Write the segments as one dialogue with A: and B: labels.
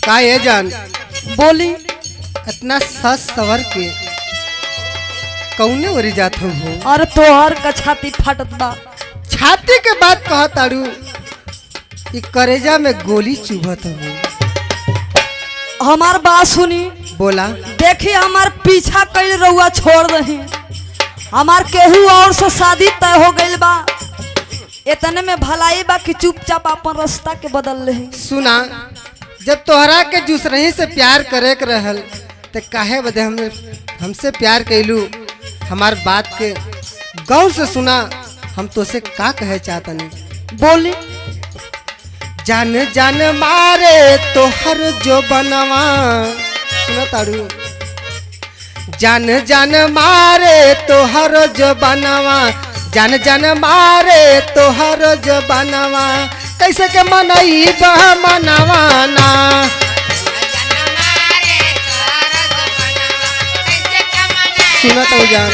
A: का ये जान
B: बोली।
A: इतना सस सवर के कौने ओरी जात हो?
B: और तोहर का छाती फटत बा।
A: छाती के बात कहा तारू, ई करेजा में गोली चुभत हो।
B: हमार बात सुनी।
A: बोला।
B: देखी हमार पीछा कई रउआ छोड़ दही, हमार केहू और से शादी तय हो गइल बा। इतने में भलाई बा कि चुपचाप अपन रास्ता के बदल ले।
A: सुना, जब तोहरा के दूसरे से प्यार करे के रहल तो काहे बदे हमसे प्यार कैलू? हमार बात के गौर से सुना, हम तो से का कहे चाहतनी।
B: बोली।
A: जान जान मारे तोहर जो बनवा, सुना तारू, जान जान मारे तोहर जो बनवा, जान जान मारे तोहर जो बनवा, कैसे के मनई बह मनवाना। सुना तो जान,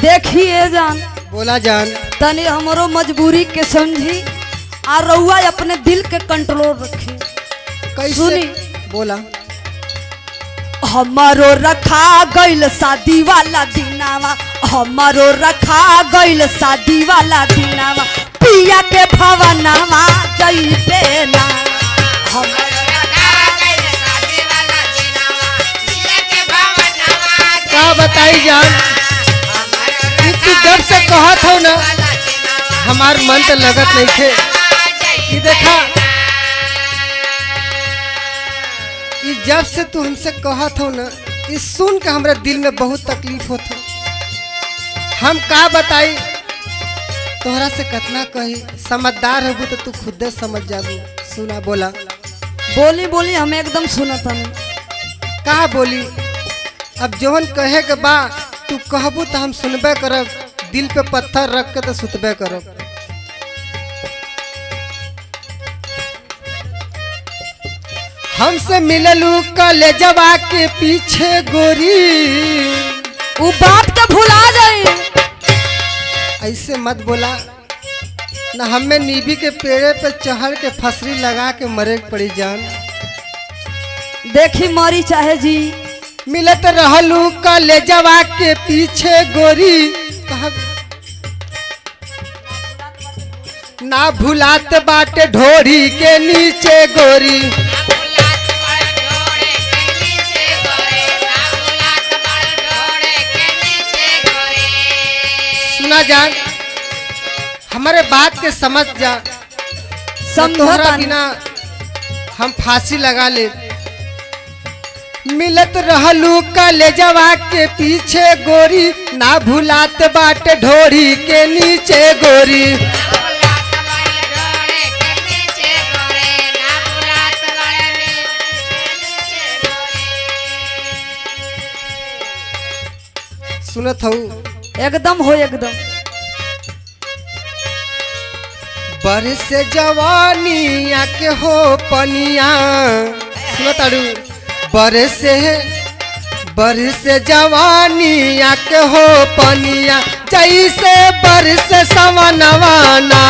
B: देखिए जान।
A: बोला जान।
B: तनी हमरो मजबूरी के समझी और रउआ अपने दिल के कंट्रोल रखी।
A: कैसे?
B: सुनी।
A: बोला।
B: हमारो रखा गइल शादी वाला दिनावा, हमारो रखा गइल शादी वाला दिनावा, पिया के भवनावा जइबे ना।
A: क्या बताई जान, तू जब से कहत हो ना हमार मन तो लगत नहीं थे। ये देखा, ये जब से तू हमसे कहत हो ना, ये सुन के हमरा दिल में बहुत तकलीफ होता। हम का बताई तोहरा से कितना कही, समझदार हो तो तू खुद समझ जाबू। सुना। बोला।
B: बोली बोली, हम एकदम सुनत हनी।
A: का बोली? अब जोहन कहे के बा तू कहबू तो हम सुनबे करब, दिल पे पत्थर रख के तो सुतबे करब। हमसे मिललू कलेजवा के पीछे गोरी,
B: वो बात के भुला जाई।
A: ऐसे मत बोला ना, हमें नीबी के पेड़े पे चढ़ के फसरी लगा के मरे पड़ी जान।
B: देखी मरी चाहे जी,
A: मिलत रहलू कलेजवा के पीछे गोरी, ना भुलात बाटे ढोरी के नीचे गोरी। सुना जान, हमारे बात के समझ जा। तोहरा बिना हम फांसी लगा ले। मिलत रहलू कलेजवा के पीछे गोरी, ना भुलात बाटे ढोरी के नीचे गोरी। सुनत हूँ?
B: एकदम हो एकदम।
A: बरस जवानिया के हो पनिया, सुनत अड़ू, बरस जवानिया के हो पनिया, जैसे बरस सवनवाना।